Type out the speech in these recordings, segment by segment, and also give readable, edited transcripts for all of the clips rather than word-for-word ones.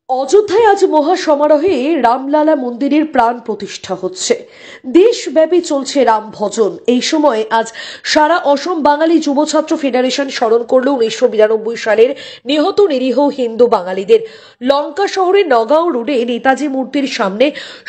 অযোধ্যায় আজ মহাসমারোহে রামলালা মন্দিরের প্রাণ প্রতিষ্ঠা হচ্ছে। দেশব্যাপী চলছে রাম ভজন। এই সময় আজ সারা অসম বাঙালি যুব ছাত্র ফেডারেশন স্মরণ করল 1992 সালের নিহত নিরীহ হিন্দু বাঙালিদের। লঙ্কা শহরের নগাঁও রোডে নেতাজি মূর্তির সামনে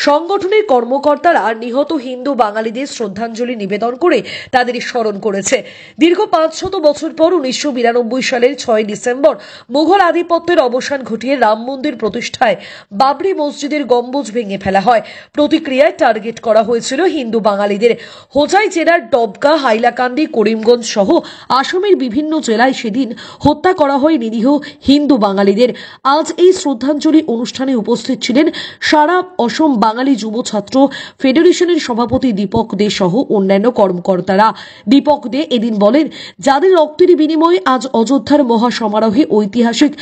সংগঠনের কর্মকর্তারা নিহত হিন্দু বাঙালিদের শ্রদ্ধাঞ্জলি নিবেদন করে তাদের স্মরণ করেছে। দীর্ঘ 500 বছর পর 1992 সালের 6 ডিসেম্বর মুঘল আধিপত্যের অবসান ঘটিয়ে রাম মন্দির প্রতিষ্ঠায় বাবরি মসজিদের গম্বুজ ভেঙে ফেলা হয়। প্রতিক্রিয়ায় টার্গেট করা হয়েছিল হিন্দু বাঙালিদের। হোজাই জেলার ডবকা, হাইলাকান্দি, করিমগঞ্জ সহ আসামের বিভিন্ন জেলায় সেদিন হত্যা করা হয় নিরীহ হিন্দু বাঙালিদের। আজ এই শ্রদ্ধাঞ্জলি অনুষ্ঠানে উপস্থিত ছিলেন সারা অসম বাঙালি যুব ছাত্র ফেডারেশনের সভাপতি দীপক দে সহ অন্যান্য কর্মকর্তারা। দীপক দে এদিন বলেন, যাদের রক্তের বিনিময়ে আজ অযোধ্যার মহাসমারোহে ঐতিহাসিক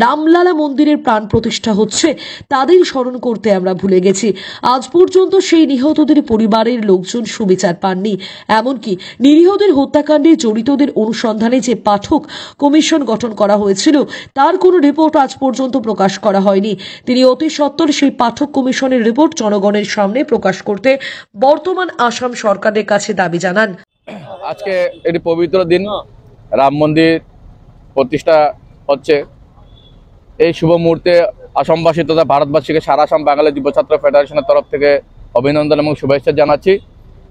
রামলালা মন্দিরের প্রাণ প্রতিষ্ঠা হচ্ছে, তাদের স্মরণ করতে আমরা ভুলে গেছি। আজ পর্যন্ত সেই নিহতদের পরিবারের লোকজন সুবিচার পাননি। এমনকি নিরীহদের হত্যাকাণ্ডে জড়িতদের অনুসন্ধানে যে পাঠক কমিশন গঠন করা হয়েছিল তার কোনো রিপোর্ট আজ পর্যন্ত প্রকাশ করা হয়নি। তিনি অতি সত্বর সেই পাঠক কমিশনের রিপোর্ট জনগণের সামনে প্রকাশ করতে বর্তমান আসাম সরকারের কাছে দাবি জানান। আজকে এটি পবিত্র দিন, রাম মন্দির প্রতিষ্ঠা হচ্ছে। এই শুভ মুহূর্তে আসামবাসী তথা ভারতবাসীকে সারা আসাম বাঙালি যুব ছাত্র ফেডারেশনের তরফ থেকে অভিনন্দন এবং শুভেচ্ছা জানাচ্ছি।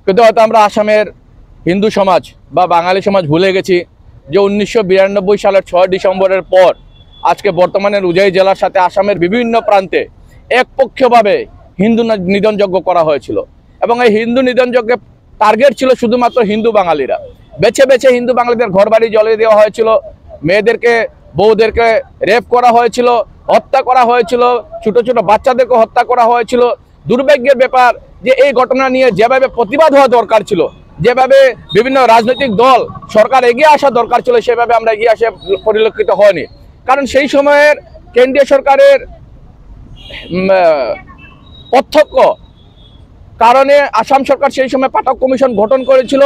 কিন্তু হয়তো আমরা আসামের হিন্দু সমাজ বা বাঙালি সমাজ ভুলে গেছি যে 1992 সালের 6 ডিসেম্বরের পর আজকে বর্তমানে উজাই জেলার সাথে আসামের বিভিন্ন প্রান্তে একপক্ষীয়ভাবে হিন্দু নিধনযজ্ঞ করা হয়েছিল এবং এই হিন্দু নিধনযজ্ঞে টার্গেট ছিল শুধুমাত্র হিন্দু বাঙালিরা। বেছে বেছে হিন্দু বাঙালিদের ঘরবাড়ি জ্বলিয়ে দেওয়া হয়েছিল, মেয়েদেরকে বউদেরকে রেপ করা হয়েছিল, হত্যা করা হয়েছিল, ছোট ছোট বাচ্চাদেরকে হত্যা করা হয়েছিল। দুর্ভাগ্যের ব্যাপার যে এই ঘটনা নিয়ে যেভাবে প্রতিবাদ হওয়া দরকার ছিল, যেভাবে বিভিন্ন রাজনৈতিক দল সরকার এগিয়ে আসা দরকার ছিল, সেভাবে আমরা এগিয়ে আসা পরিলক্ষিত হয়নি। কারণ সেই সময়ের কেন্দ্রীয় সরকারের প্রত্যক্ষ কারণে আসাম সরকার সেই সময় পাঠক কমিশন গঠন করেছিল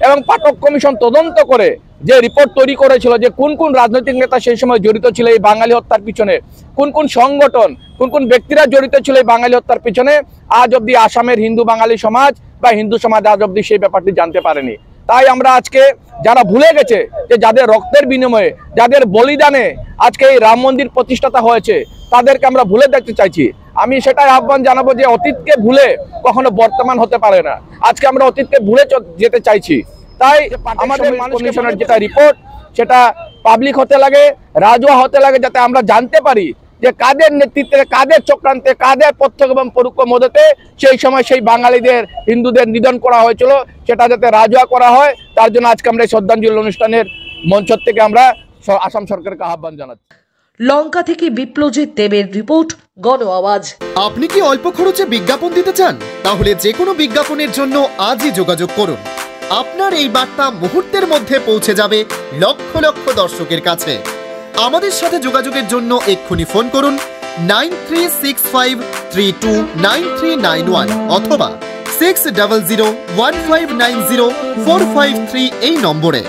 এবং পাঠক কমিশন তদন্ত করে যে রিপোর্ট তৈরি করেছিল যে কোন কোন রাজনৈতিক নেতা সেই সময় জড়িত ছিল এই বাঙালি হত্যার পিছনে, কোন কোন সংগঠন, কোন কোন ব্যক্তিরা জড়িত ছিল এই বাঙালি হত্যার পিছনে, আজ অব্দি আসামের হিন্দু বাঙালি সমাজ বা হিন্দু সমাজ আজ অব্দি সেই ব্যাপারটি জানতে পারেনি। তাই আমরা আজকে যারা ভুলে গেছে যে যাদের রক্তের বিনিময়ে, যাদের বলিদানে আজকে এই রাম মন্দির প্রতিষ্ঠাতা হয়েছে, তাদেরকে আমরা ভুলে দেখতে চাইছি। আমি সেটাই আহ্বান জানাবো যে অতীতকে ভুলে কখনো বর্তমান হতে পারে না। আজকে আমরা অতীতকে ভুলে যেতে চাইছি। তাই আমাদের কমিশনের যেটা রিপোর্ট সেটা পাবলিক হতে লাগে, রাজুয়া হতে লাগে, যাতে আমরা জানতে পারি যে কাদের নেতৃত্বে, কাদের চক্রান্তে, কাদের প্রত্যক্ষ এবং পরোক্ষ মদতে সেই সময় সেই বাঙালিদের, হিন্দুদের নিধন করা হয়েছিল, সেটা যাতে রাজুয়া করা হয়, তার জন্য আজকে আমরা এই শ্রদ্ধাঞ্জলি অনুষ্ঠানের মঞ্চ থেকে আমরা আসাম সরকারকে আহ্বান জানাচ্ছি। লঙ্কা থেকে বিপ্লজিৎ দেবের রিপোর্ট, গণ আওয়াজ। আপনি কি অল্প খরচে বিজ্ঞাপন দিতে চান? তাহলে যে কোনো বিজ্ঞাপনের জন্য আজই যোগাযোগ করুন। আপনার এই বার্তা মুহূর্তের মধ্যে পৌঁছে যাবে লক্ষ লক্ষ দর্শকের কাছে। আমাদের সাথে যোগাযোগের জন্য এক্ষুনি ফোন করুন 9365329391 অথবা 6001590453 এই নম্বরে।